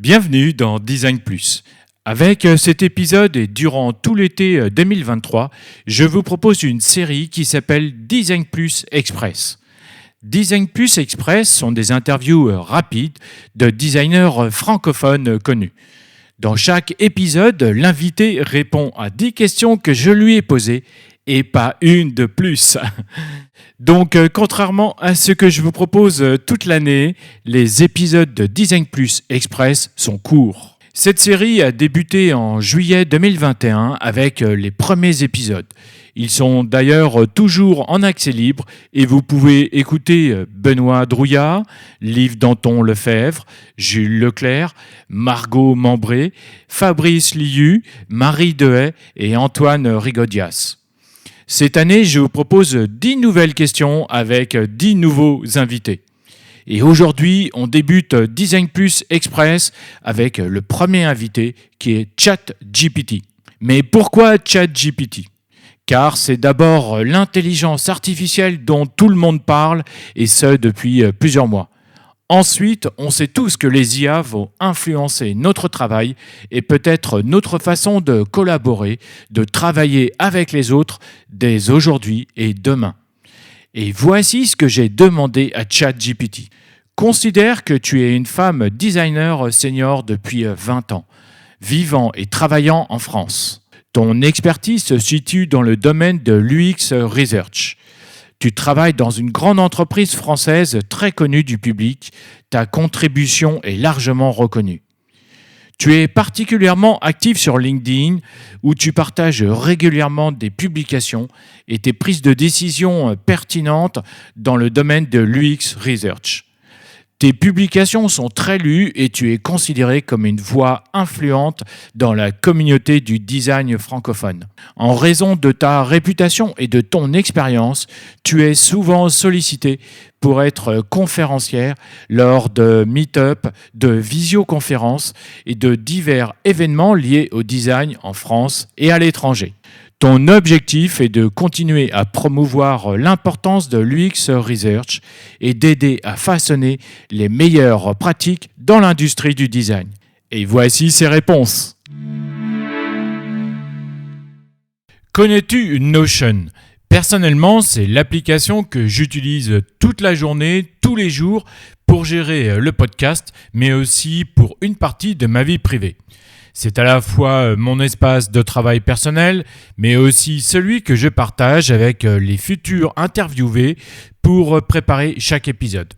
Bienvenue dans Design Plus. Avec cet épisode et durant tout l'été 2023, je vous propose une série qui s'appelle Design Plus Express. Design Plus Express sont des interviews rapides de designers francophones connus. Dans chaque épisode, l'invité répond à 10 questions que je lui ai posées et pas une de plus. Donc, contrairement à ce que je vous propose toute l'année, les épisodes de Design Plus Express sont courts. Cette série a débuté en juillet 2021 avec les premiers épisodes. Ils sont d'ailleurs toujours en accès libre et vous pouvez écouter Benoît Drouillard, Liv Danton-Lefebvre, Jules Leclerc, Margot Membré, Fabrice Liu, Marie Dehaye et Antoine Rigaudias. Cette année, je vous propose 10 nouvelles questions avec 10 nouveaux invités. Et aujourd'hui, on débute Design Plus Express avec le premier invité qui est ChatGPT. Mais pourquoi ChatGPT ? Car c'est d'abord l'intelligence artificielle dont tout le monde parle, et ce depuis plusieurs mois. Ensuite, on sait tous que les IA vont influencer notre travail et peut-être notre façon de collaborer, de travailler avec les autres dès aujourd'hui et demain. Et voici ce que j'ai demandé à ChatGPT. Considère que tu es une femme designer senior depuis 20 ans, vivant et travaillant en France. Ton expertise se situe dans le domaine de l'UX Research. Tu travailles dans une grande entreprise française très connue du public. Ta contribution est largement reconnue. Tu es particulièrement actif sur LinkedIn où tu partages régulièrement des publications et tes prises de décision pertinentes dans le domaine de l'UX Research. Tes publications sont très lues et tu es considéré comme une voix influente dans la communauté du design francophone. En raison de ta réputation et de ton expérience, tu es souvent sollicité pour être conférencière lors de meet-up, de visioconférences et de divers événements liés au design en France et à l'étranger. Ton objectif est de continuer à promouvoir l'importance de l'UX Research et d'aider à façonner les meilleures pratiques dans l'industrie du design. Et voici ses réponses. Connais-tu Notion ? Personnellement, c'est l'application que j'utilise toute la journée, tous les jours, pour gérer le podcast, mais aussi pour une partie de ma vie privée. C'est à la fois mon espace de travail personnel, mais aussi celui que je partage avec les futurs interviewés pour préparer chaque épisode.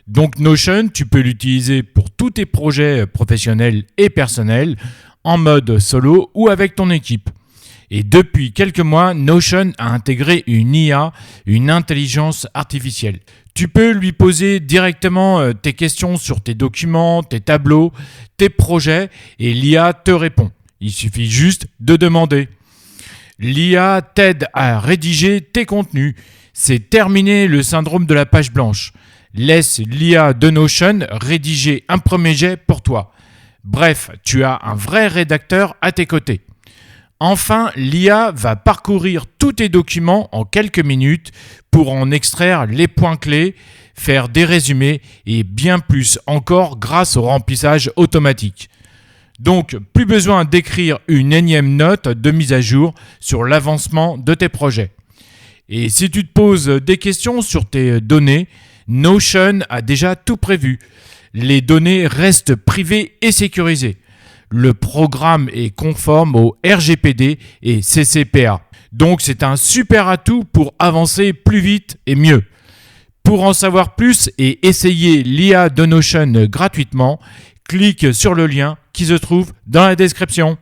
Donc Notion, tu peux l'utiliser pour tous tes projets professionnels et personnels, en mode solo ou avec ton équipe. Et depuis quelques mois, Notion a intégré une IA, une intelligence artificielle. Tu peux lui poser directement tes questions sur tes documents, tes tableaux, tes projets et l'IA te répond. Il suffit juste de demander. L'IA t'aide à rédiger tes contenus. C'est terminé le syndrome de la page blanche. Laisse l'IA de Notion rédiger un premier jet pour toi. Bref, tu as un vrai rédacteur à tes côtés. Enfin, l'IA va parcourir tous tes documents en quelques minutes pour en extraire les points clés, faire des résumés et bien plus encore grâce au remplissage automatique. Donc, plus besoin d'écrire une énième note de mise à jour sur l'avancement de tes projets. Et si tu te poses des questions sur tes données, Notion a déjà tout prévu. Les données restent privées et sécurisées. Le programme est conforme au RGPD et CCPA. Donc c'est un super atout pour avancer plus vite et mieux. Pour en savoir plus et essayer l'IA de Notion gratuitement, clique sur le lien qui se trouve dans la description.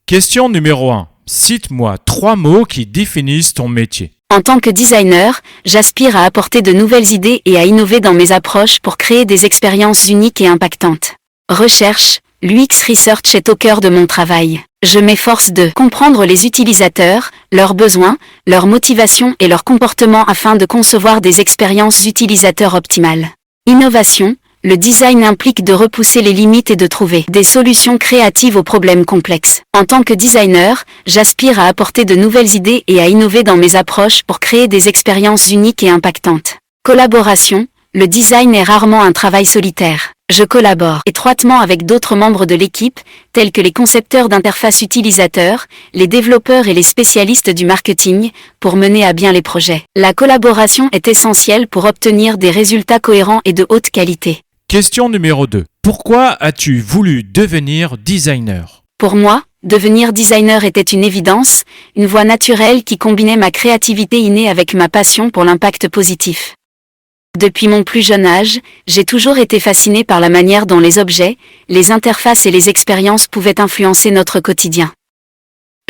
Question numéro 1. Cite-moi 3 mots qui définissent ton métier. En tant que designer, j'aspire à apporter de nouvelles idées et à innover dans mes approches pour créer des expériences uniques et impactantes. Recherche, l'UX Research est au cœur de mon travail. Je m'efforce de comprendre les utilisateurs, leurs besoins, leurs motivations et leurs comportements afin de concevoir des expériences utilisateurs optimales. Innovation, le design implique de repousser les limites et de trouver des solutions créatives aux problèmes complexes. En tant que designer, j'aspire à apporter de nouvelles idées et à innover dans mes approches pour créer des expériences uniques et impactantes. Collaboration, le design est rarement un travail solitaire. Je collabore étroitement avec d'autres membres de l'équipe, tels que les concepteurs d'interfaces utilisateurs, les développeurs et les spécialistes du marketing, pour mener à bien les projets. La collaboration est essentielle pour obtenir des résultats cohérents et de haute qualité. Question numéro 2. Pourquoi as-tu voulu devenir designer ? Pour moi, devenir designer était une évidence, une voie naturelle qui combinait ma créativité innée avec ma passion pour l'impact positif. Depuis mon plus jeune âge, j'ai toujours été fasciné par la manière dont les objets, les interfaces et les expériences pouvaient influencer notre quotidien.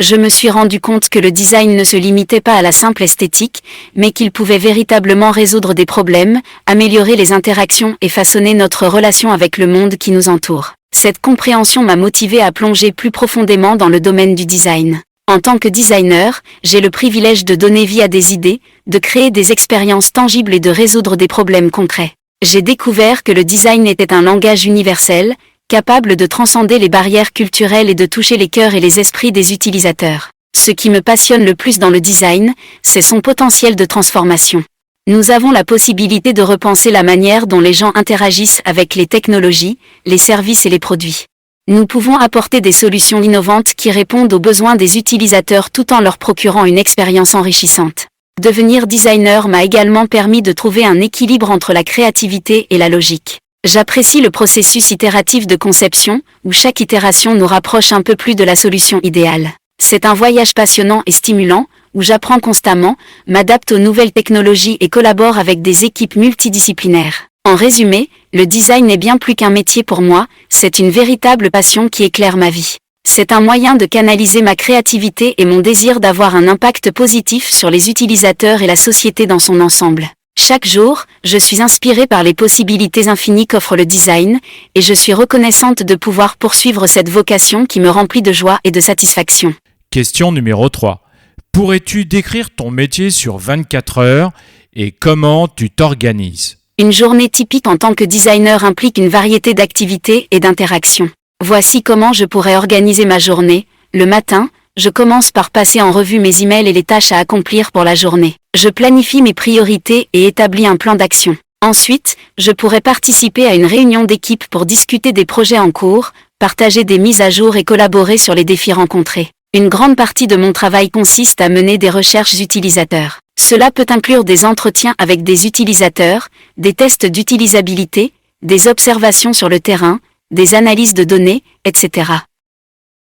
Je me suis rendu compte que le design ne se limitait pas à la simple esthétique, mais qu'il pouvait véritablement résoudre des problèmes, améliorer les interactions et façonner notre relation avec le monde qui nous entoure. Cette compréhension m'a motivé à plonger plus profondément dans le domaine du design. En tant que designer, j'ai le privilège de donner vie à des idées, de créer des expériences tangibles et de résoudre des problèmes concrets. J'ai découvert que le design était un langage universel, capable de transcender les barrières culturelles et de toucher les cœurs et les esprits des utilisateurs. Ce qui me passionne le plus dans le design, c'est son potentiel de transformation. Nous avons la possibilité de repenser la manière dont les gens interagissent avec les technologies, les services et les produits. Nous pouvons apporter des solutions innovantes qui répondent aux besoins des utilisateurs tout en leur procurant une expérience enrichissante. Devenir designer m'a également permis de trouver un équilibre entre la créativité et la logique. J'apprécie le processus itératif de conception, où chaque itération nous rapproche un peu plus de la solution idéale. C'est un voyage passionnant et stimulant, où j'apprends constamment, m'adapte aux nouvelles technologies et collabore avec des équipes multidisciplinaires. En résumé, le design n'est bien plus qu'un métier pour moi, c'est une véritable passion qui éclaire ma vie. C'est un moyen de canaliser ma créativité et mon désir d'avoir un impact positif sur les utilisateurs et la société dans son ensemble. Chaque jour, je suis inspirée par les possibilités infinies qu'offre le design, et je suis reconnaissante de pouvoir poursuivre cette vocation qui me remplit de joie et de satisfaction. Question numéro 3. Pourrais-tu décrire ton métier sur 24 heures et comment tu t'organises ? Une journée typique en tant que designer implique une variété d'activités et d'interactions. Voici comment je pourrais organiser ma journée. Le matin, je commence par passer en revue mes emails et les tâches à accomplir pour la journée. Je planifie mes priorités et établis un plan d'action. Ensuite, je pourrais participer à une réunion d'équipe pour discuter des projets en cours, partager des mises à jour et collaborer sur les défis rencontrés. Une grande partie de mon travail consiste à mener des recherches utilisateurs. Cela peut inclure des entretiens avec des utilisateurs, des tests d'utilisabilité, des observations sur le terrain, des analyses de données, etc.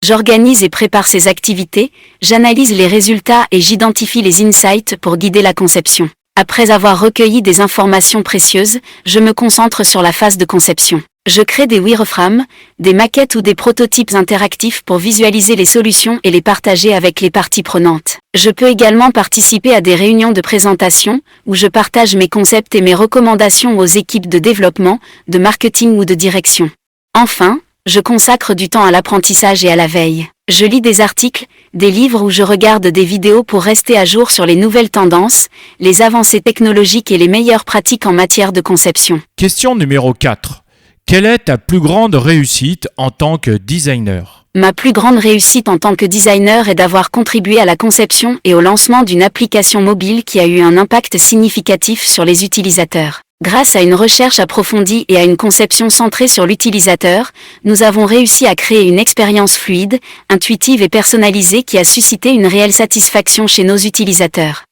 J'organise et prépare ces activités, j'analyse les résultats et j'identifie les insights pour guider la conception. Après avoir recueilli des informations précieuses, je me concentre sur la phase de conception. Je crée des wireframes, des maquettes ou des prototypes interactifs pour visualiser les solutions et les partager avec les parties prenantes. Je peux également participer à des réunions de présentation, où je partage mes concepts et mes recommandations aux équipes de développement, de marketing ou de direction. Enfin, je consacre du temps à l'apprentissage et à la veille. Je lis des articles, des livres ou je regarde des vidéos pour rester à jour sur les nouvelles tendances, les avancées technologiques et les meilleures pratiques en matière de conception. Question numéro 4. Quelle est ta plus grande réussite en tant que designer ? Ma plus grande réussite en tant que designer est d'avoir contribué à la conception et au lancement d'une application mobile qui a eu un impact significatif sur les utilisateurs. Grâce à une recherche approfondie et à une conception centrée sur l'utilisateur, nous avons réussi à créer une expérience fluide, intuitive et personnalisée qui a suscité une réelle satisfaction chez nos utilisateurs.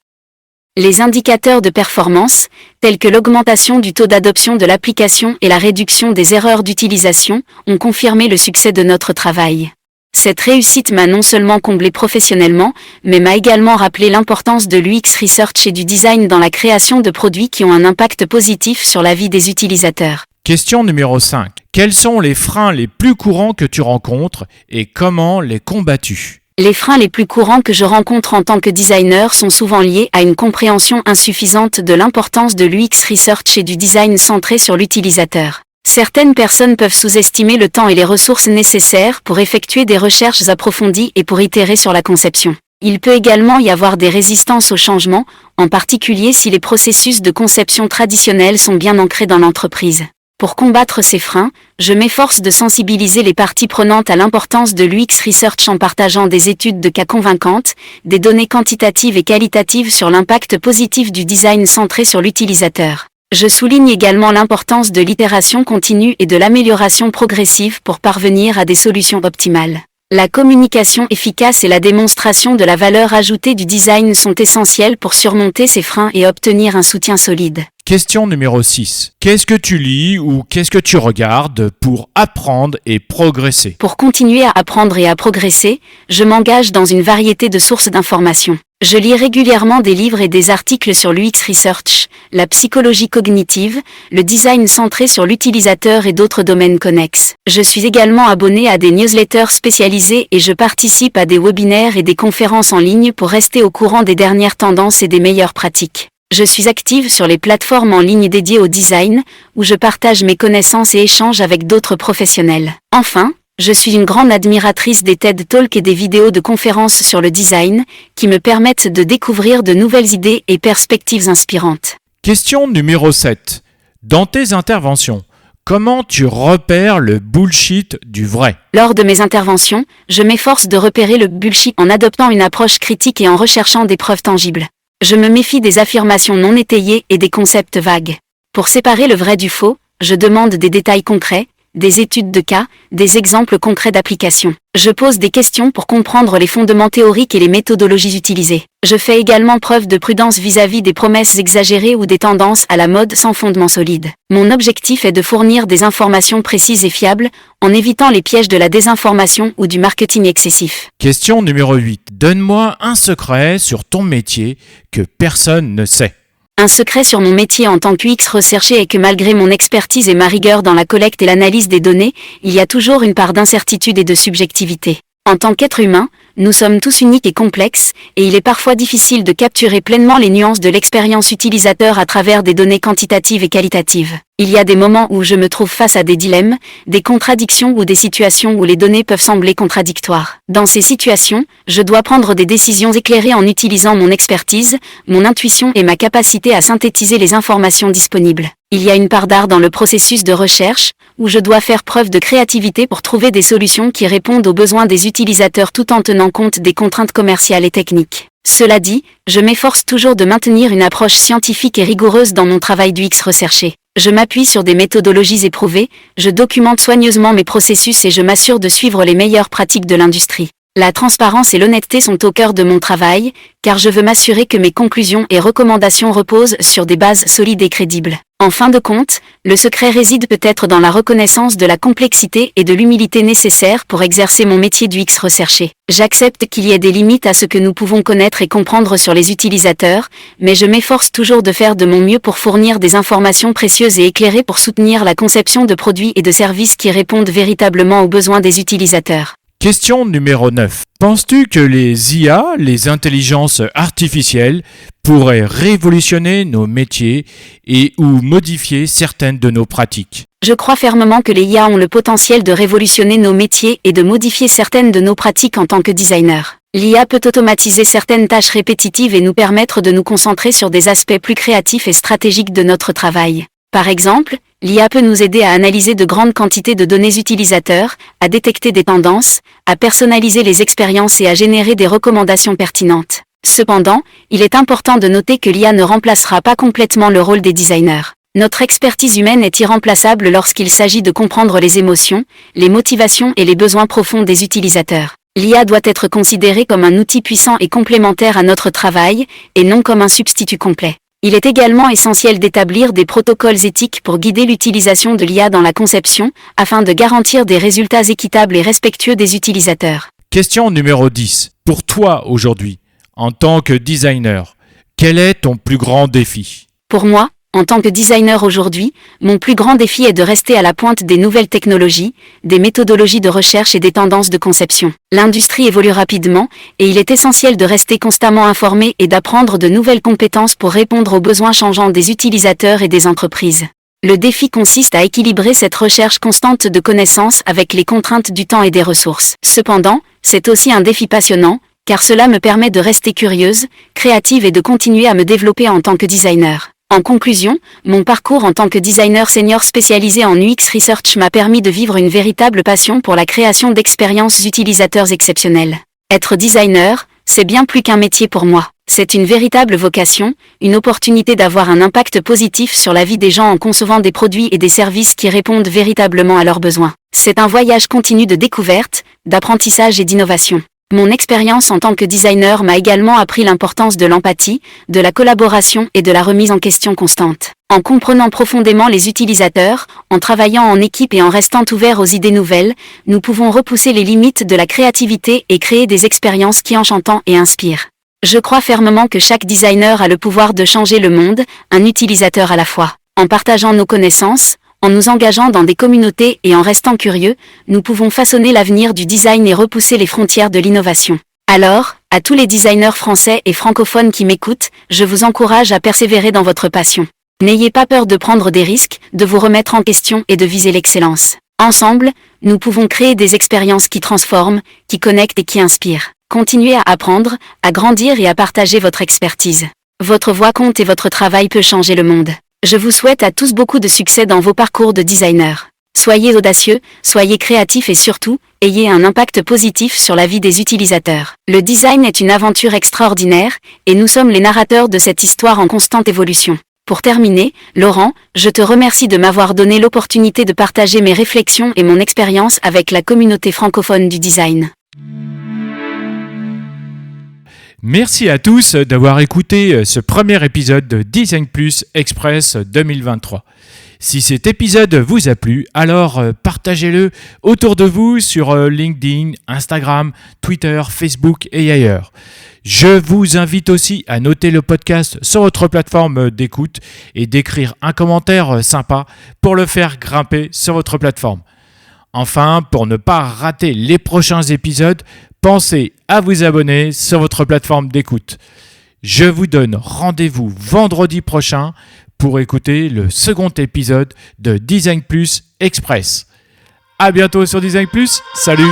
Les indicateurs de performance, tels que l'augmentation du taux d'adoption de l'application et la réduction des erreurs d'utilisation, ont confirmé le succès de notre travail. Cette réussite m'a non seulement comblé professionnellement, mais m'a également rappelé l'importance de l'UX Research et du design dans la création de produits qui ont un impact positif sur la vie des utilisateurs. Question numéro 5. Quels sont les freins les plus courants que tu rencontres et comment les combats-tu ? Les freins les plus courants que je rencontre en tant que designer sont souvent liés à une compréhension insuffisante de l'importance de l'UX Research et du design centré sur l'utilisateur. Certaines personnes peuvent sous-estimer le temps et les ressources nécessaires pour effectuer des recherches approfondies et pour itérer sur la conception. Il peut également y avoir des résistances au changement, en particulier si les processus de conception traditionnels sont bien ancrés dans l'entreprise. Pour combattre ces freins, je m'efforce de sensibiliser les parties prenantes à l'importance de l'UX Research en partageant des études de cas convaincantes, des données quantitatives et qualitatives sur l'impact positif du design centré sur l'utilisateur. Je souligne également l'importance de l'itération continue et de l'amélioration progressive pour parvenir à des solutions optimales. La communication efficace et la démonstration de la valeur ajoutée du design sont essentielles pour surmonter ces freins et obtenir un soutien solide. Question numéro 6. Qu'est-ce que tu lis ou qu'est-ce que tu regardes pour apprendre et progresser? Pour continuer à apprendre et à progresser, je m'engage dans une variété de sources d'informations. Je lis régulièrement des livres et des articles sur l'UX Research, la psychologie cognitive, le design centré sur l'utilisateur et d'autres domaines connexes. Je suis également abonné à des newsletters spécialisés et je participe à des webinaires et des conférences en ligne pour rester au courant des dernières tendances et des meilleures pratiques. Je suis active sur les plateformes en ligne dédiées au design, où je partage mes connaissances et échange avec d'autres professionnels. Enfin, je suis une grande admiratrice des TED Talks et des vidéos de conférences sur le design, qui me permettent de découvrir de nouvelles idées et perspectives inspirantes. Question numéro 7. Dans tes interventions, comment tu repères le bullshit du vrai? Lors de mes interventions, je m'efforce de repérer le bullshit en adoptant une approche critique et en recherchant des preuves tangibles. Je me méfie des affirmations non étayées et des concepts vagues. Pour séparer le vrai du faux, je demande des détails concrets, des études de cas, des exemples concrets d'application. Je pose des questions pour comprendre les fondements théoriques et les méthodologies utilisées. Je fais également preuve de prudence vis-à-vis des promesses exagérées ou des tendances à la mode sans fondement solide. Mon objectif est de fournir des informations précises et fiables, en évitant les pièges de la désinformation ou du marketing excessif. Question numéro 8. Donne-moi un secret sur ton métier que personne ne sait. Un secret sur mon métier en tant qu'UX recherché est que malgré mon expertise et ma rigueur dans la collecte et l'analyse des données, il y a toujours une part d'incertitude et de subjectivité. En tant qu'être humain, nous sommes tous uniques et complexes, et il est parfois difficile de capturer pleinement les nuances de l'expérience utilisateur à travers des données quantitatives et qualitatives. Il y a des moments où je me trouve face à des dilemmes, des contradictions ou des situations où les données peuvent sembler contradictoires. Dans ces situations, je dois prendre des décisions éclairées en utilisant mon expertise, mon intuition et ma capacité à synthétiser les informations disponibles. Il y a une part d'art dans le processus de recherche, où je dois faire preuve de créativité pour trouver des solutions qui répondent aux besoins des utilisateurs tout en tenant compte des contraintes commerciales et techniques. Cela dit, je m'efforce toujours de maintenir une approche scientifique et rigoureuse dans mon travail d'UX recherché. Je m'appuie sur des méthodologies éprouvées, je documente soigneusement mes processus et je m'assure de suivre les meilleures pratiques de l'industrie. La transparence et l'honnêteté sont au cœur de mon travail, car je veux m'assurer que mes conclusions et recommandations reposent sur des bases solides et crédibles. En fin de compte, le secret réside peut-être dans la reconnaissance de la complexité et de l'humilité nécessaires pour exercer mon métier d'UX recherché. J'accepte qu'il y ait des limites à ce que nous pouvons connaître et comprendre sur les utilisateurs, mais je m'efforce toujours de faire de mon mieux pour fournir des informations précieuses et éclairées pour soutenir la conception de produits et de services qui répondent véritablement aux besoins des utilisateurs. Question numéro 9. Penses-tu que les IA, les intelligences artificielles, pourraient révolutionner nos métiers et ou modifier certaines de nos pratiques? Je crois fermement que les IA ont le potentiel de révolutionner nos métiers et de modifier certaines de nos pratiques en tant que designer. L'IA peut automatiser certaines tâches répétitives et nous permettre de nous concentrer sur des aspects plus créatifs et stratégiques de notre travail. Par exemple, l'IA peut nous aider à analyser de grandes quantités de données utilisateurs, à détecter des tendances, à personnaliser les expériences et à générer des recommandations pertinentes. Cependant, il est important de noter que l'IA ne remplacera pas complètement le rôle des designers. Notre expertise humaine est irremplaçable lorsqu'il s'agit de comprendre les émotions, les motivations et les besoins profonds des utilisateurs. L'IA doit être considérée comme un outil puissant et complémentaire à notre travail, et non comme un substitut complet. Il est également essentiel d'établir des protocoles éthiques pour guider l'utilisation de l'IA dans la conception, afin de garantir des résultats équitables et respectueux des utilisateurs. Question numéro 10. Pour toi aujourd'hui, en tant que designer, quel est ton plus grand défi? Pour moi, en tant que designer aujourd'hui, mon plus grand défi est de rester à la pointe des nouvelles technologies, des méthodologies de recherche et des tendances de conception. L'industrie évolue rapidement, et il est essentiel de rester constamment informé et d'apprendre de nouvelles compétences pour répondre aux besoins changeants des utilisateurs et des entreprises. Le défi consiste à équilibrer cette recherche constante de connaissances avec les contraintes du temps et des ressources. Cependant, c'est aussi un défi passionnant, car cela me permet de rester curieuse, créative et de continuer à me développer en tant que designer. En conclusion, mon parcours en tant que designer senior spécialisé en UX Research m'a permis de vivre une véritable passion pour la création d'expériences utilisateurs exceptionnelles. Être designer, c'est bien plus qu'un métier pour moi. C'est une véritable vocation, une opportunité d'avoir un impact positif sur la vie des gens en concevant des produits et des services qui répondent véritablement à leurs besoins. C'est un voyage continu de découverte, d'apprentissage et d'innovation. Mon expérience en tant que designer m'a également appris l'importance de l'empathie, de la collaboration et de la remise en question constante. En comprenant profondément les utilisateurs, en travaillant en équipe et en restant ouverts aux idées nouvelles, nous pouvons repousser les limites de la créativité et créer des expériences qui enchantent et inspirent. Je crois fermement que chaque designer a le pouvoir de changer le monde, un utilisateur à la fois. En partageant nos connaissances, en nous engageant dans des communautés et en restant curieux, nous pouvons façonner l'avenir du design et repousser les frontières de l'innovation. Alors, à tous les designers français et francophones qui m'écoutent, je vous encourage à persévérer dans votre passion. N'ayez pas peur de prendre des risques, de vous remettre en question et de viser l'excellence. Ensemble, nous pouvons créer des expériences qui transforment, qui connectent et qui inspirent. Continuez à apprendre, à grandir et à partager votre expertise. Votre voix compte et votre travail peut changer le monde. Je vous souhaite à tous beaucoup de succès dans vos parcours de designer. Soyez audacieux, soyez créatifs et surtout, ayez un impact positif sur la vie des utilisateurs. Le design est une aventure extraordinaire, et nous sommes les narrateurs de cette histoire en constante évolution. Pour terminer, Laurent, je te remercie de m'avoir donné l'opportunité de partager mes réflexions et mon expérience avec la communauté francophone du design. Merci à tous d'avoir écouté ce premier épisode de Design Plus Express 2023. Si cet épisode vous a plu, alors partagez-le autour de vous sur LinkedIn, Instagram, Twitter, Facebook et ailleurs. Je vous invite aussi à noter le podcast sur votre plateforme d'écoute et d'écrire un commentaire sympa pour le faire grimper sur votre plateforme. Enfin, pour ne pas rater les prochains épisodes, pensez à vous abonner sur votre plateforme d'écoute. Je vous donne rendez-vous vendredi prochain pour écouter le second épisode de Design Plus Express. À bientôt sur Design Plus. Salut!